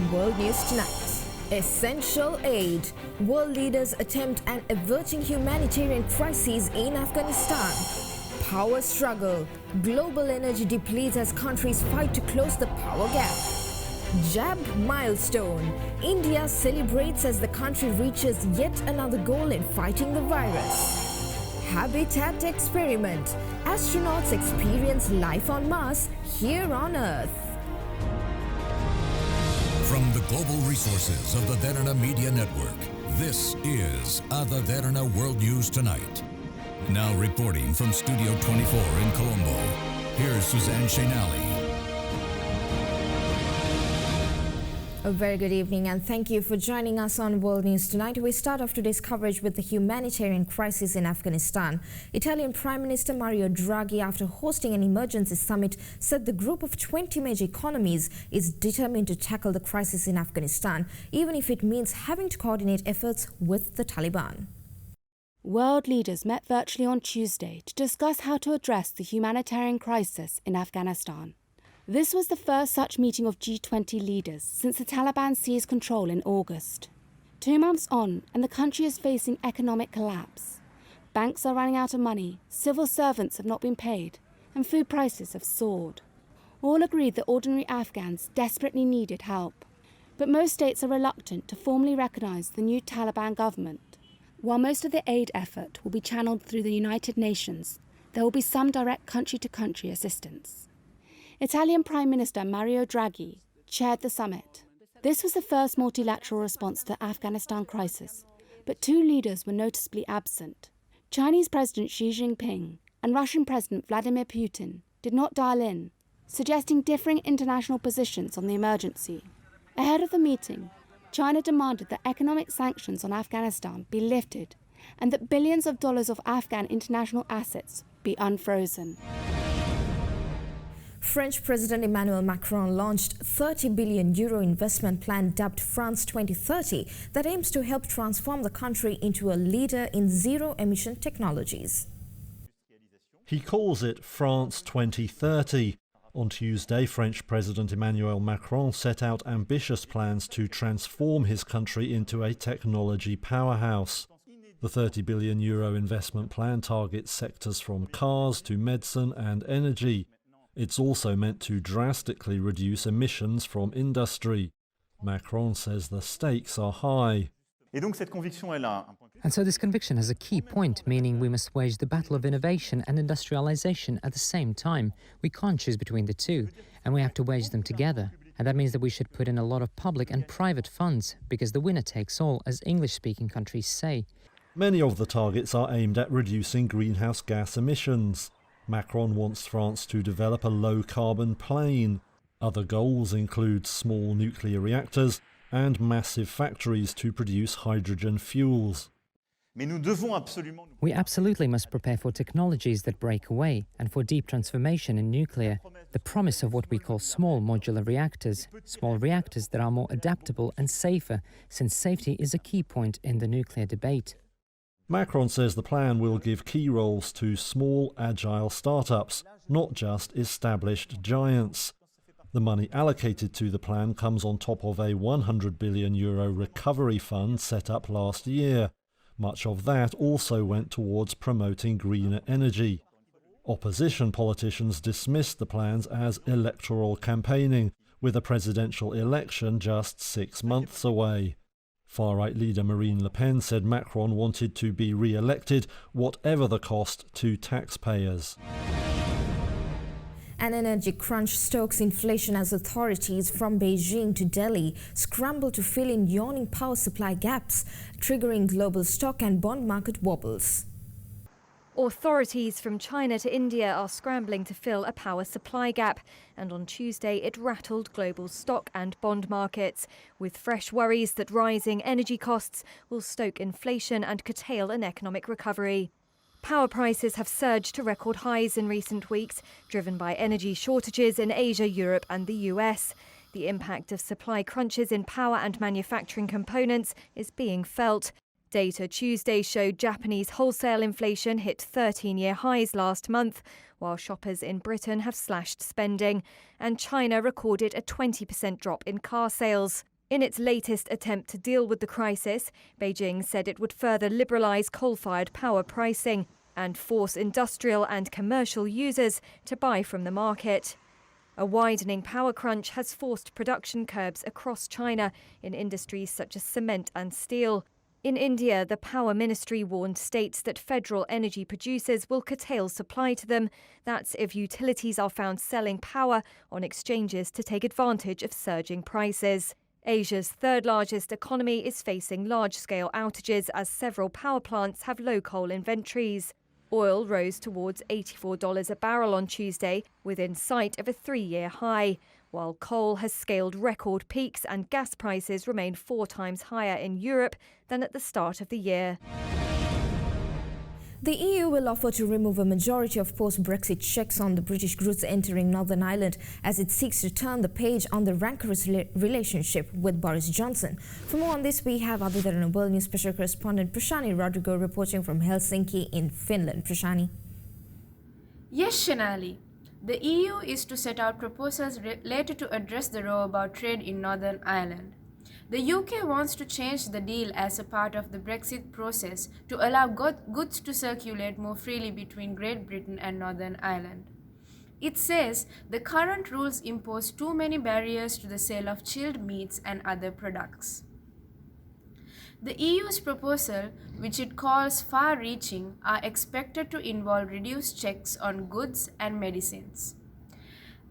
on World News Tonight. Essential aid. World leaders attempt an averting humanitarian crisis in Afghanistan. Power struggle. Global energy depletes as countries fight to close the power gap. Jab milestone. India celebrates as the country reaches yet another goal in fighting the virus. Habitat experiment. Astronauts experience life on Mars here on Earth. From the global resources of the Derana Media Network, this is the Derana World News Tonight. Now reporting from Studio 24 in Colombo, here's Suzanne Shenali. A very good evening and thank you for joining us on World News Tonight. We start off today's coverage with the humanitarian crisis in Afghanistan. Italian Prime Minister Mario Draghi, after hosting an emergency summit, said the group of 20 major economies is determined to tackle the crisis in Afghanistan, even if it means having to coordinate efforts with the Taliban. World leaders met virtually on Tuesday to discuss how to address the humanitarian crisis in Afghanistan. This was the first such meeting of G20 leaders since the Taliban seized control in August. 2 months on, and the country is facing economic collapse. Banks are running out of money, civil servants have not been paid, and food prices have soared. All agreed that ordinary Afghans desperately needed help. But most states are reluctant to formally recognise the new Taliban government. While most of the aid effort will be channeled through the United Nations, there will be some direct country-to-country assistance. Italian Prime Minister Mario Draghi chaired the summit. This was the first multilateral response to the Afghanistan crisis, but two leaders were noticeably absent. Chinese President Xi Jinping and Russian President Vladimir Putin did not dial in, suggesting differing international positions on the emergency. Ahead of the meeting, China demanded that economic sanctions on Afghanistan be lifted and that billions of dollars of Afghan international assets be unfrozen. French President Emmanuel Macron launched €30 billion investment plan dubbed France 2030 that aims to help transform the country into a leader in zero-emission technologies. He calls it France 2030. On Tuesday, French President Emmanuel Macron set out ambitious plans to transform his country into a technology powerhouse. The €30 billion investment plan targets sectors from cars to medicine and energy. It's also meant to drastically reduce emissions from industry. Macron says the stakes are high. And so this conviction has a key point, meaning we must wage the battle of innovation and industrialization at the same time. We can't choose between the two, and we have to wage them together. And that means that we should put in a lot of public and private funds, because the winner takes all, as English-speaking countries say. Many of the targets are aimed at reducing greenhouse gas emissions. Macron wants France to develop a low-carbon plane. Other goals include small nuclear reactors and massive factories to produce hydrogen fuels. We absolutely must prepare for technologies that break away and for deep transformation in nuclear. The promise of what we call small modular reactors, small reactors that are more adaptable and safer, since safety is a key point in the nuclear debate. Macron says the plan will give key roles to small, agile startups, not just established giants. The money allocated to the plan comes on top of a €100 billion recovery fund set up last year. Much of that also went towards promoting greener energy. Opposition politicians dismissed the plans as electoral campaigning, with a presidential election just 6 months away. Far-right leader Marine Le Pen said Macron wanted to be re-elected, whatever the cost to taxpayers. An energy crunch stokes inflation as authorities from Beijing to Delhi scramble to fill in yawning power supply gaps, triggering global stock and bond market wobbles. Authorities from China to India are scrambling to fill a power supply gap, and on Tuesday it rattled global stock and bond markets, with fresh worries that rising energy costs will stoke inflation and curtail an economic recovery. Power prices have surged to record highs in recent weeks, driven by energy shortages in Asia, Europe and the US. The impact of supply crunches in power and manufacturing components is being felt. Data Tuesday showed Japanese wholesale inflation hit 13-year highs last month, while shoppers in Britain have slashed spending, and China recorded a 20% drop in car sales. In its latest attempt to deal with the crisis, Beijing said it would further liberalise coal-fired power pricing and force industrial and commercial users to buy from the market. A widening power crunch has forced production curbs across China in industries such as cement and steel. In India, the Power Ministry warned states that federal energy producers will curtail supply to them. That's if utilities are found selling power on exchanges to take advantage of surging prices. Asia's third largest economy is facing large-scale outages as several power plants have low coal inventories. Oil rose towards $84 a barrel on Tuesday, within sight of a 3-year high, while coal has scaled record peaks and gas prices remain 4 times higher in Europe than at the start of the year. The EU will offer to remove a majority of post-Brexit checks on the British goods entering Northern Ireland as it seeks to turn the page on the rancorous relationship with Boris Johnson. For more on this, we have Other Derana World News special correspondent Prashani Rodrigo reporting from Helsinki in Finland. Prashani. Yes, Shanali. The EU is to set out proposals later to address the row about trade in Northern Ireland. The UK wants to change the deal as a part of the Brexit process to allow goods to circulate more freely between Great Britain and Northern Ireland. It says the current rules impose too many barriers to the sale of chilled meats and other products. The EU's proposal, which it calls far-reaching, are expected to involve reduced checks on goods and medicines.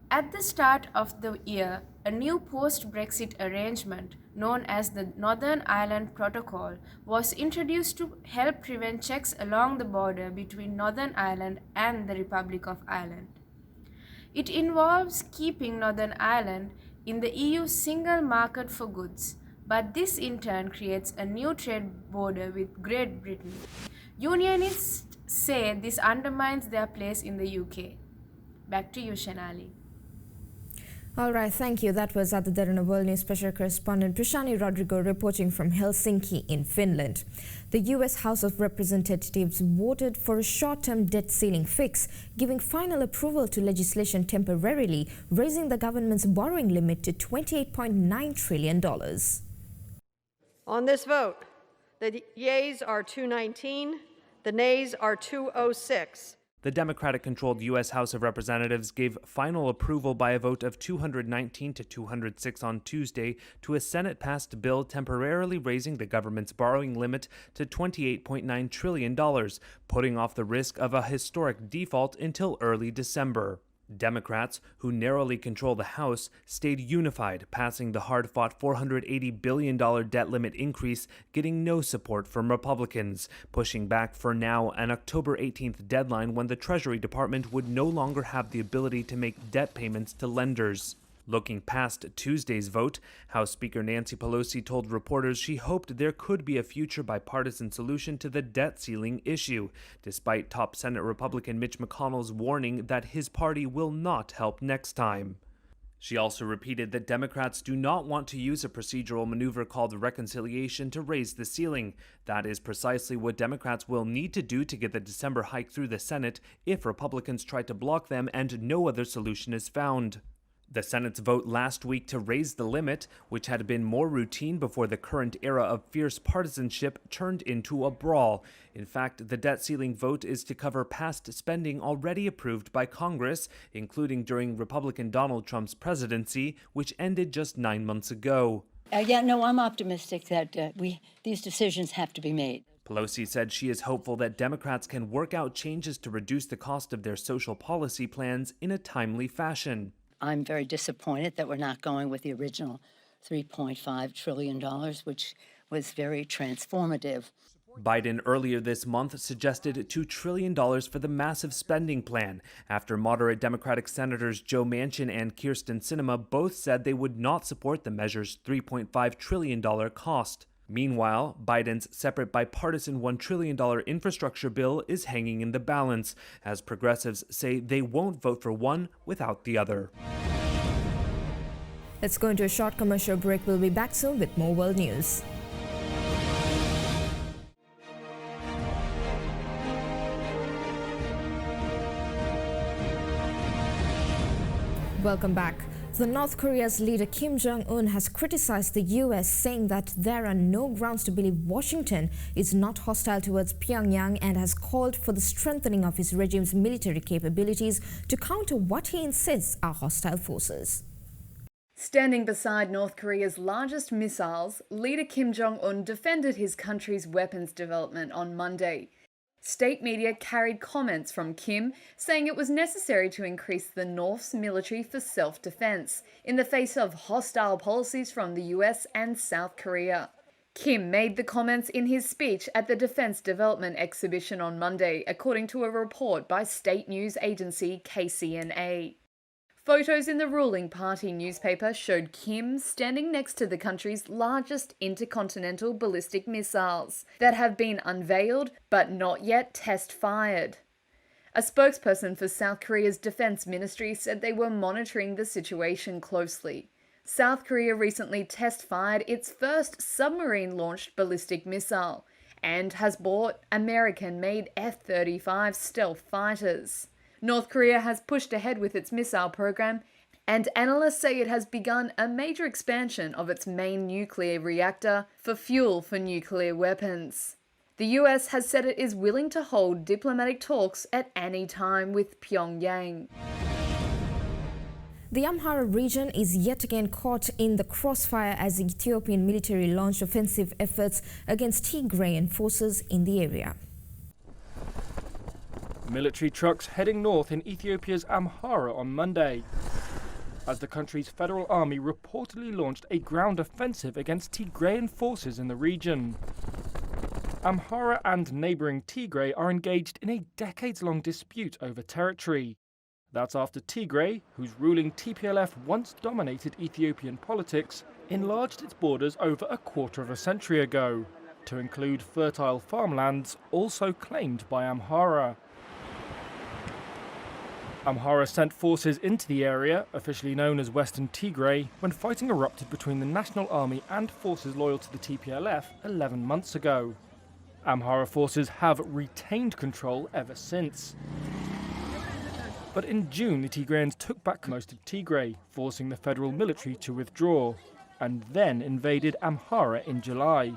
At the start of the year, a new post-Brexit arrangement, known as the Northern Ireland Protocol, was introduced to help prevent checks along the border between Northern Ireland and the Republic of Ireland. It involves keeping Northern Ireland in the EU's single market for goods, but this in turn creates a new trade border with Great Britain. Unionists say this undermines their place in the UK. Back to you, Shanali. All right, thank you. That was Other Derana World News special correspondent Prashani Rodrigo reporting from Helsinki in Finland. The US House of Representatives voted for a short-term debt ceiling fix, giving final approval to legislation temporarily raising the government's borrowing limit to $28.9 trillion. On this vote, the yeas are 219, the nays are 206. The Democratic-controlled U.S. House of Representatives gave final approval by a vote of 219 to 206 on Tuesday to a Senate-passed bill temporarily raising the government's borrowing limit to $28.9 trillion, putting off the risk of a historic default until early December. Democrats, who narrowly control the House, stayed unified, passing the hard-fought $480 billion debt limit increase, getting no support from Republicans, pushing back for now an October 18th deadline when the Treasury Department would no longer have the ability to make debt payments to lenders. Looking past Tuesday's vote, House Speaker Nancy Pelosi told reporters she hoped there could be a future bipartisan solution to the debt ceiling issue, despite top Senate Republican Mitch McConnell's warning that his party will not help next time. She also repeated that Democrats do not want to use a procedural maneuver called reconciliation to raise the ceiling. That is precisely what Democrats will need to do to get the December hike through the Senate if Republicans try to block them and no other solution is found. The Senate's vote last week to raise the limit, which had been more routine before the current era of fierce partisanship, turned into a brawl. In fact, the debt ceiling vote is to cover past spending already approved by Congress, including during Republican Donald Trump's presidency, which ended just 9 months ago. I'm optimistic that these decisions have to be made. Pelosi said she is hopeful that Democrats can work out changes to reduce the cost of their social policy plans in a timely fashion. I'm very disappointed that we're not going with the original $3.5 trillion, which was very transformative. Biden earlier this month suggested $2 trillion for the massive spending plan, after moderate Democratic Senators Joe Manchin and Kyrsten Sinema both said they would not support the measure's $3.5 trillion cost. Meanwhile, Biden's separate bipartisan $1 trillion infrastructure bill is hanging in the balance, as progressives say they won't vote for one without the other. Let's go into a short commercial break. We'll be back soon with more world news. Welcome back. The North Korea's leader Kim Jong-un has criticized the US, saying that there are no grounds to believe Washington is not hostile towards Pyongyang, and has called for the strengthening of his regime's military capabilities to counter what he insists are hostile forces. Standing beside North Korea's largest missiles, leader Kim Jong-un defended his country's weapons development on Monday. State media carried comments from Kim saying it was necessary to increase the North's military for self-defense in the face of hostile policies from the US and South Korea. Kim made the comments in his speech at the Defense Development Exhibition on Monday, according to a report by state news agency KCNA. Photos in the ruling party newspaper showed Kim standing next to the country's largest intercontinental ballistic missiles that have been unveiled but not yet test-fired. A spokesperson for South Korea's defense ministry said they were monitoring the situation closely. South Korea recently test-fired its first submarine-launched ballistic missile and has bought American-made F-35 stealth fighters. North Korea has pushed ahead with its missile program, and analysts say it has begun a major expansion of its main nuclear reactor for fuel for nuclear weapons. The US has said it is willing to hold diplomatic talks at any time with Pyongyang. The Amhara region is yet again caught in the crossfire as the Ethiopian military launched offensive efforts against Tigrayan forces in the area. Military trucks heading north in Ethiopia's Amhara on Monday, as the country's federal army reportedly launched a ground offensive against Tigrayan forces in the region. Amhara and neighbouring Tigray are engaged in a decades-long dispute over territory. That's after Tigray, whose ruling TPLF once dominated Ethiopian politics, enlarged its borders over a quarter of a century ago, to include fertile farmlands also claimed by Amhara. Amhara sent forces into the area, officially known as Western Tigray, when fighting erupted between the National Army and forces loyal to the TPLF 11 months ago. Amhara forces have retained control ever since. But in June, the Tigrayans took back most of Tigray, forcing the federal military to withdraw, and then invaded Amhara in July.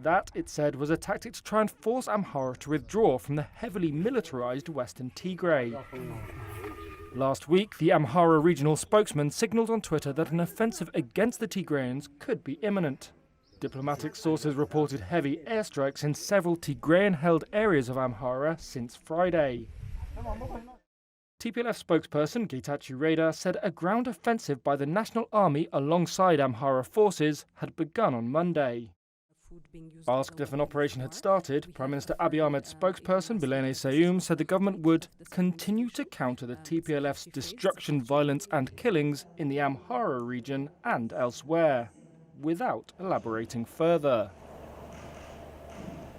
That, it said, was a tactic to try and force Amhara to withdraw from the heavily militarized Western Tigray. Last week, the Amhara regional spokesman signaled on Twitter that an offensive against the Tigrayans could be imminent. Diplomatic sources reported heavy airstrikes in several Tigrayan-held areas of Amhara since Friday. TPLF spokesperson Getachew Reda said a ground offensive by the National Army alongside Amhara forces had begun on Monday. Asked if an operation had started, Prime Minister Abiy Ahmed's spokesperson Bilene Seyum said the government would continue to counter the TPLF's destruction, violence and killings in the Amhara region and elsewhere, without elaborating further.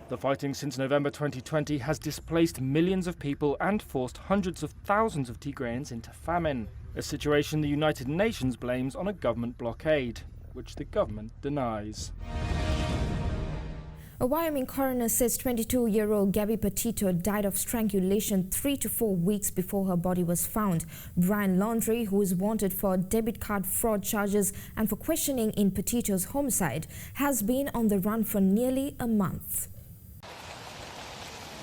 The fighting since November 2020 has displaced millions of people and forced hundreds of thousands of Tigrayans into famine, a situation the United Nations blames on a government blockade, which the government denies. A Wyoming coroner says 22-year-old Gabby Petito died of strangulation 3 to 4 weeks before her body was found. Brian Laundrie, who is wanted for debit card fraud charges and for questioning in Petito's homicide, has been on the run for nearly a month.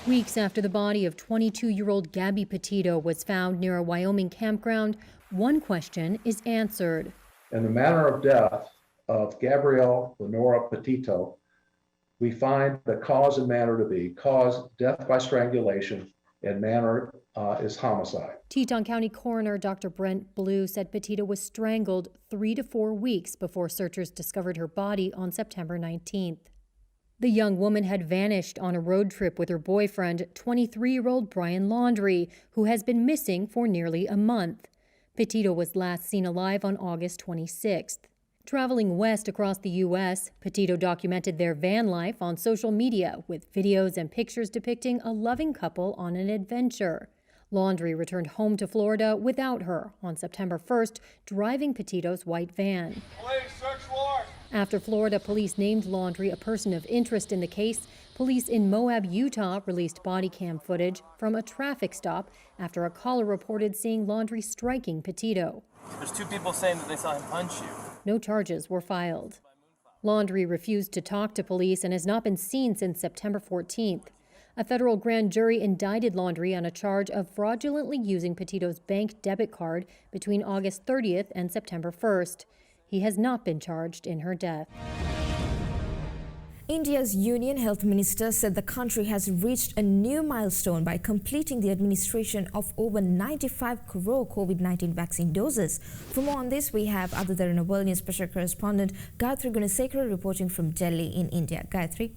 Weeks after the body of 22-year-old Gabby Petito was found near a Wyoming campground, one question is answered. In the manner of death of Gabrielle Lenora Petito, we find the cause and manner to be death by strangulation, and manner is homicide. Teton County Coroner Dr. Brent Blue said Petito was strangled 3 to 4 weeks before searchers discovered her body on September 19th. The young woman had vanished on a road trip with her boyfriend, 23-year-old Brian Laundrie, who has been missing for nearly a month. Petito was last seen alive on August 26th. Traveling west across the U.S., Petito documented their van life on social media with videos and pictures depicting a loving couple on an adventure. Laundrie returned home to Florida without her on September 1st, driving Petito's white van. Police, search warrant. After Florida police named Laundrie a person of interest in the case, police in Moab, Utah released body cam footage from a traffic stop after a caller reported seeing Laundrie striking Petito. There's two people saying that they saw him punch you. No charges were filed. Laundrie refused to talk to police and has not been seen since September 14th. A federal grand jury indicted Laundrie on a charge of fraudulently using Petito's bank debit card between August 30th and September 1st. He has not been charged in her death. India's Union Health Minister said the country has reached a new milestone by completing the administration of over 95 crore COVID-19 vaccine doses. For more on this, we have Other Derana World News special correspondent Gayatri Gunasekara reporting from Delhi in India. Gayatri.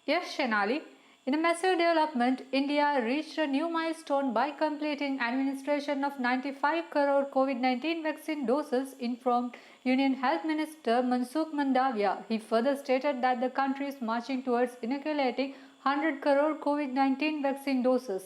Yes, Shenali. In a massive development, India reached a new milestone by completing administration of 95 crore COVID-19 vaccine doses, informed Union Health Minister Mansukh Mandavia. He further stated that the country is marching towards inoculating 100 crore COVID-19 vaccine doses.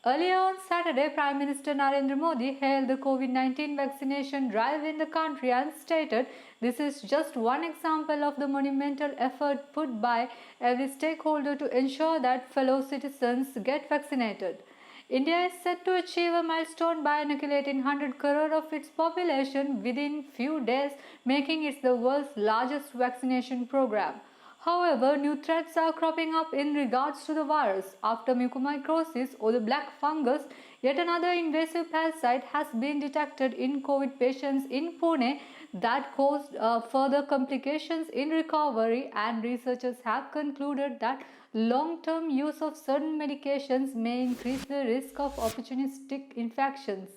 Earlier on Saturday, Prime Minister Narendra Modi hailed the COVID-19 vaccination drive in the country and stated, "This is just one example of the monumental effort put by every stakeholder to ensure that fellow citizens get vaccinated." India is set to achieve a milestone by inoculating 100 crore of its population within few days, making it the world's largest vaccination program. However, new threats are cropping up in regards to the virus. After mucormycosis or the black fungus, yet another invasive parasite has been detected in COVID patients in Pune that caused further complications in recovery, and researchers have concluded that long-term use of certain medications may increase the risk of opportunistic infections.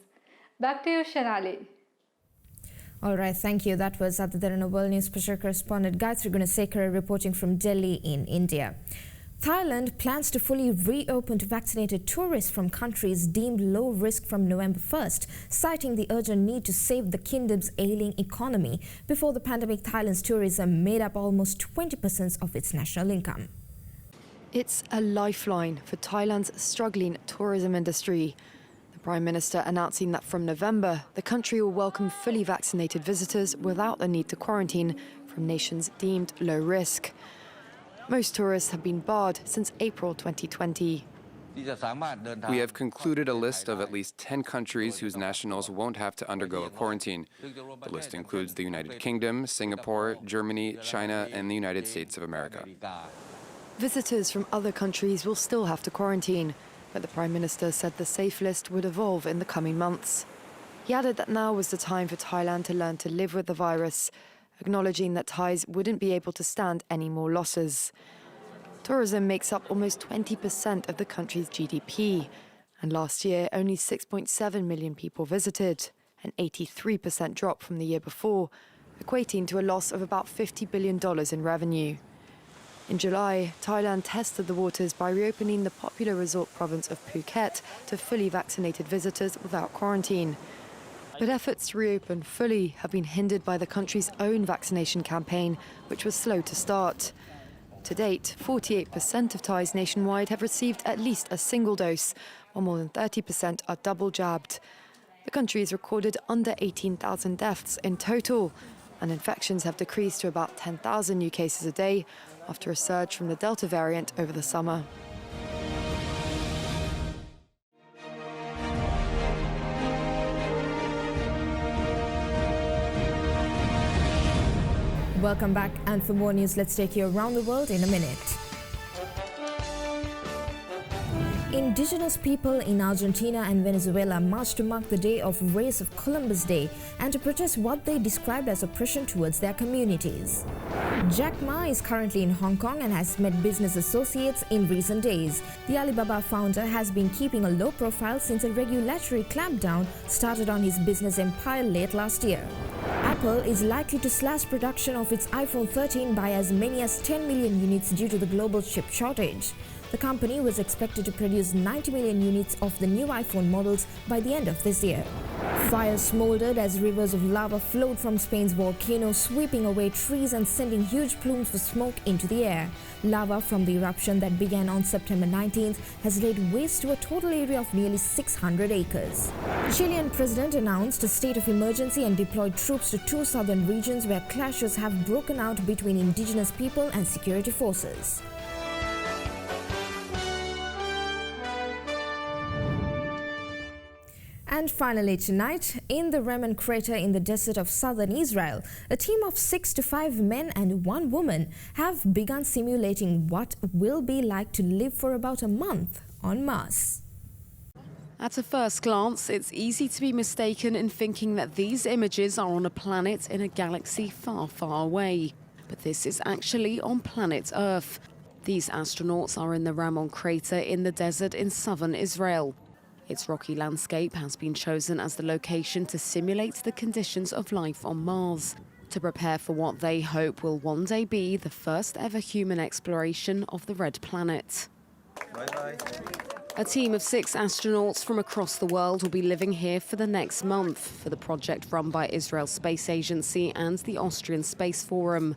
Back to you, Shanali. All right, thank you. That was Other Derana World News special correspondent Gayatri Gunasekara reporting from Delhi in India. Thailand plans to fully reopen to vaccinated tourists from countries deemed low risk from November 1st, citing the urgent need to save the kingdom's ailing economy. Before the pandemic, Thailand's tourism made up almost 20% of its national income. It's a lifeline for Thailand's struggling tourism industry. Prime Minister announcing that from November, the country will welcome fully vaccinated visitors without the need to quarantine from nations deemed low risk. Most tourists have been barred since April 2020. We have concluded a list of at least 10 countries whose nationals won't have to undergo a quarantine. The list includes the United Kingdom, Singapore, Germany, China, and the United States of America. Visitors from other countries will still have to quarantine, but the Prime Minister said the safe list would evolve in the coming months. He added that now was the time for Thailand to learn to live with the virus, acknowledging that Thais wouldn't be able to stand any more losses. Tourism makes up almost 20% of the country's GDP, and last year only 6.7 million people visited, an 83% drop from the year before, equating to a loss of about $50 billion in revenue. In July, Thailand tested the waters by reopening the popular resort province of Phuket to fully vaccinated visitors without quarantine. But efforts to reopen fully have been hindered by the country's own vaccination campaign, which was slow to start. To date, 48% of Thais nationwide have received at least a single dose, while more than 30% are double jabbed. The country has recorded under 18,000 deaths in total, and infections have decreased to about 10,000 new cases a day after a surge from the Delta variant over the summer. Welcome back, and for more news, let's take you around the world in a minute. Indigenous people in Argentina and Venezuela marched to mark the day of race of Columbus Day and to protest what they described as oppression towards their communities. Jack Ma is currently in Hong Kong and has met business associates in recent days. The Alibaba founder has been keeping a low profile since a regulatory clampdown started on his business empire late last year. Apple is likely to slash production of its iPhone 13 by as many as 10 million units due to the global chip shortage. The company was expected to produce 90 million units of the new iPhone models by the end of this year. Fire smoldered as rivers of lava flowed from Spain's volcano, sweeping away trees and sending huge plumes of smoke into the air. Lava from the eruption that began on September 19th has laid waste to a total area of nearly 600 acres. Chilean president announced a state of emergency and deployed troops to two southern regions where clashes have broken out between indigenous people and security forces. And finally tonight, in the Reman crater in the desert of southern Israel, a team of 6 to 5 men and 1 woman have begun simulating what will be like to live for about a month on Mars. At a first glance, it's easy to be mistaken in thinking that these images are on a planet in a galaxy far, far away. But this is actually on planet Earth. These astronauts are in the Ramon crater in the desert in southern Israel. Its rocky landscape has been chosen as the location to simulate the conditions of life on Mars, to prepare for what they hope will one day be the first ever human exploration of the red planet. Bye-bye. A team of 6 astronauts from across the world will be living here for the next month for the project run by Israel's Space Agency and the Austrian Space Forum.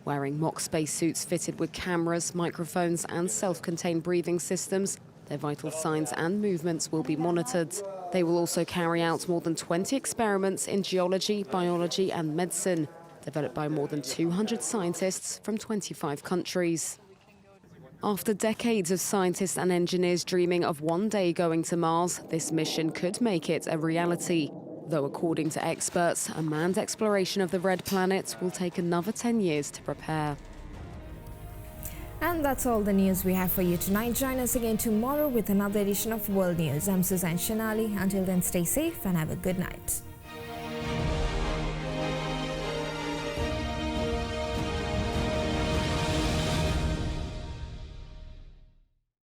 Wearing mock spacesuits fitted with cameras, microphones and self-contained breathing systems, their vital signs and movements will be monitored. They will also carry out more than 20 experiments in geology, biology and medicine, developed by more than 200 scientists from 25 countries. After decades of scientists and engineers dreaming of one day going to Mars, this mission could make it a reality. Though according to experts, a manned exploration of the red planet will take another 10 years to prepare. And that's all the news we have for you tonight. Join us again tomorrow with another edition of World News. I'm Suzanne Shanali. Until then, stay safe and have a good night.